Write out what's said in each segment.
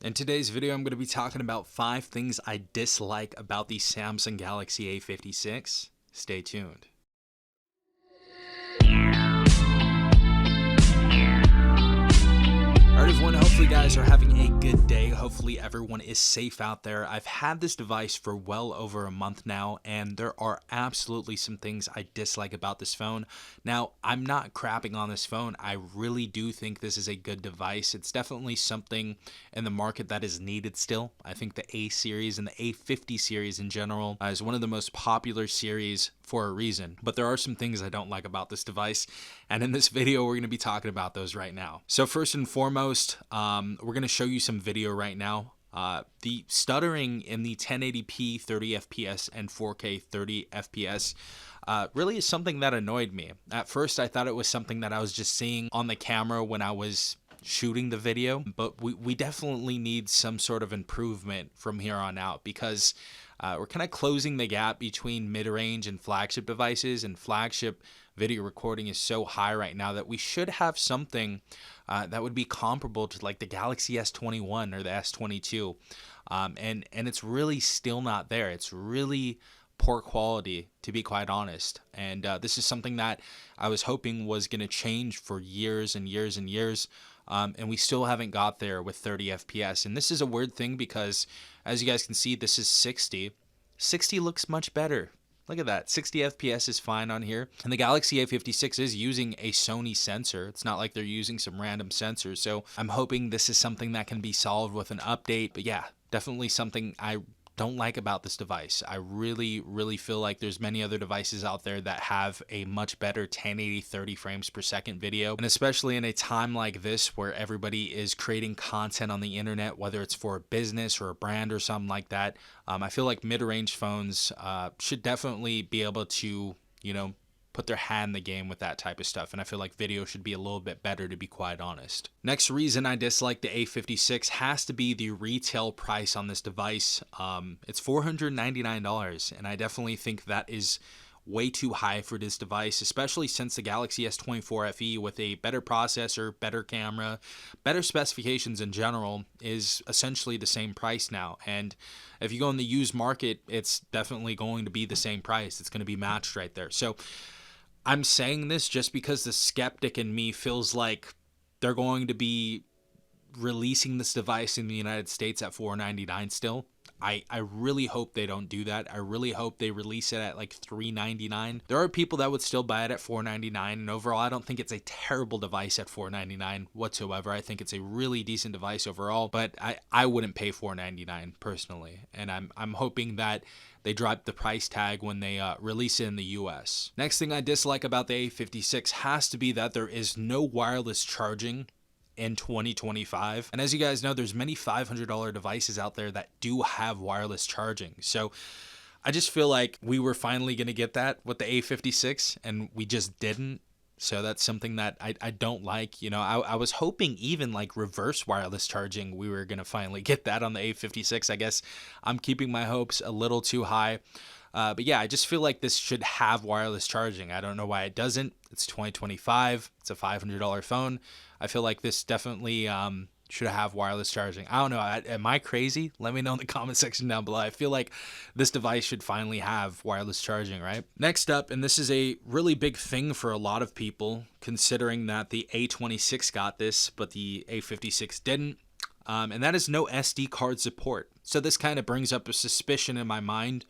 In today's video, I'm going to be talking about 5 things I dislike about the Samsung Galaxy A56. Stay tuned. Alright everyone, hopefully you guys are having a good day. Hopefully everyone is safe out there. I've had this device for well over a month now, and there are absolutely some things I dislike about this phone. Now, I'm not crapping on this phone. I really do think this is a good device. It's definitely something in the market that is needed still. I think the A series and the A50 series in general is one of the most popular series for a reason. But there are some things I don't like about this device, and in this video we're going to be talking about those right now. So first and foremost, we're going to show you some video right now. The stuttering in the 1080p 30 fps and 4K 30 fps really is something that annoyed me. At first I thought it was something that I was just seeing on the camera when I was shooting the video, but we definitely need some sort of improvement from here on out, because we're kind of closing the gap between mid-range and flagship devices, and flagship video recording is so high right now that we should have something that would be comparable to like the Galaxy S21 or the S22, and it's really still not there. It's really poor quality, to be quite honest, and this is something that I was hoping was going to change for years and years and years. And we still haven't got there with 30 FPS. And this is a weird thing because, as you guys can see, this is 60. 60 looks much better. Look at that. 60 FPS is fine on here. And the Galaxy A56 is using a Sony sensor. It's not like they're using some random sensor. So I'm hoping this is something that can be solved with an update. But yeah, definitely something I don't like about this device. I really feel like there's many other devices out there that have a much better 1080 30 frames per second video, and especially in a time like this where everybody is creating content on the internet, whether it's for a business or a brand or something like that. I feel like mid-range phones should definitely be able to, put their hand in the game with that type of stuff, and I feel like video should be a little bit better, to be quite honest. Next reason I dislike the A56 has to be the retail price on this device. It's $499, and I definitely think that is way too high for this device, especially since the Galaxy S24 FE with a better processor, better camera, better specifications in general is essentially the same price now. And if you go in the used market, it's definitely going to be the same price. It's going to be matched right there. So I'm saying this just because the skeptic in me feels like they're going to be releasing this device in the United States at $499 still. I really hope they don't do that. I really hope they release it at like $399. There are people that would still buy it at $499, and overall I don't think it's a terrible device at $499 whatsoever. I think it's a really decent device overall, but I wouldn't pay $499 personally, and I'm hoping that they drop the price tag when they release it in the US. Next thing I dislike about the A56 has to be that there is no wireless charging in 2025. And as you guys know, there's many $500 devices out there that do have wireless charging. So I just feel like we were finally going to get that with the A56, and we just didn't. So that's something that I don't like. I was hoping even like reverse wireless charging, we were going to finally get that on the A56. I guess I'm keeping my hopes a little too high. But yeah, I just feel like this should have wireless charging. I don't know why it doesn't. It's 2025. It's a $500 phone. I feel like this definitely should have wireless charging. I don't know. Am I crazy? Let me know in the comment section down below. I feel like this device should finally have wireless charging, right? Next up, and this is a really big thing for a lot of people, considering that the A26 got this, but the A56 didn't. And that is no SD card support. So this kind of brings up a suspicion in my mind,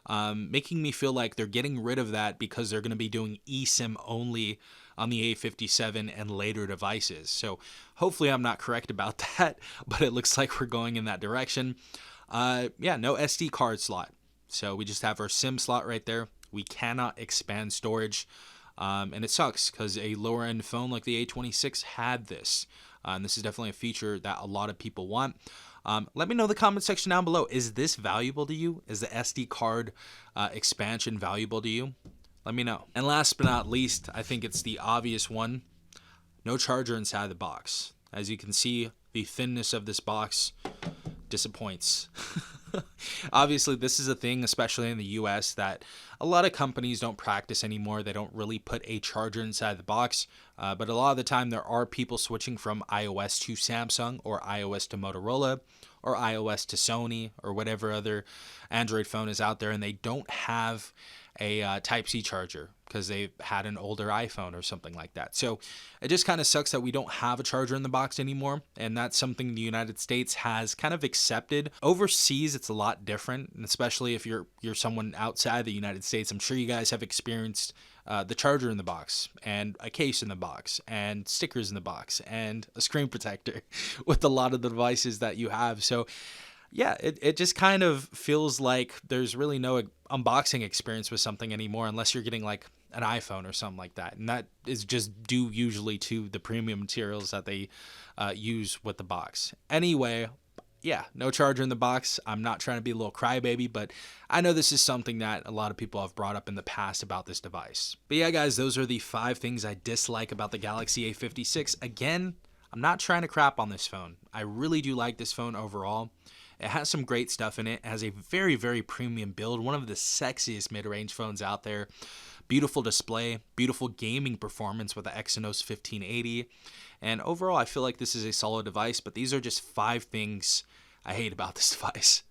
making me feel like they're getting rid of that because they're going to be doing eSIM only on the A57 and later devices. So hopefully I'm not correct about that, but it looks like we're going in that direction. Yeah, no SD card slot. So we just have our SIM slot right there. We cannot expand storage. And it sucks because a lower end phone like the A26 had this. And this is definitely a feature that a lot of people want. Let me know in the comment section down below. Is this valuable to you? Is the SD card expansion valuable to you? Let me know. And last but not least, I think it's the obvious one. No charger inside the box. As you can see, the thinness of this box disappoints. Obviously, this is a thing, especially in the US, that a lot of companies don't practice anymore. They don't really put a charger inside the box. But a lot of the time, there are people switching from iOS to Samsung, or iOS to Motorola, or iOS to Sony, or whatever other Android phone is out there, and they don't have a Type-C charger because they've had an older iPhone or something like that. So it just kind of sucks that we don't have a charger in the box anymore, and that's something the United States has kind of accepted. Overseas, it's a lot different, and especially if you're someone outside the United States. I'm sure you guys have experienced the charger in the box, and a case in the box, and stickers in the box, and a screen protector with a lot of the devices that you have. So yeah, it just kind of feels like there's really no unboxing experience with something anymore unless you're getting like an iPhone or something like that. And that is just due usually to the premium materials that they use with the box. Anyway, yeah, no charger in the box. I'm not trying to be a little crybaby, but I know this is something that a lot of people have brought up in the past about this device. But yeah, guys, those are the 5 things I dislike about the Galaxy A56. Again, I'm not trying to crap on this phone. I really do like this phone overall. It has some great stuff in it. It has a very, very premium build, one of the sexiest mid-range phones out there. Beautiful display, beautiful gaming performance with the Exynos 1580. And overall, I feel like this is a solid device, but these are just 5 things I hate about this device.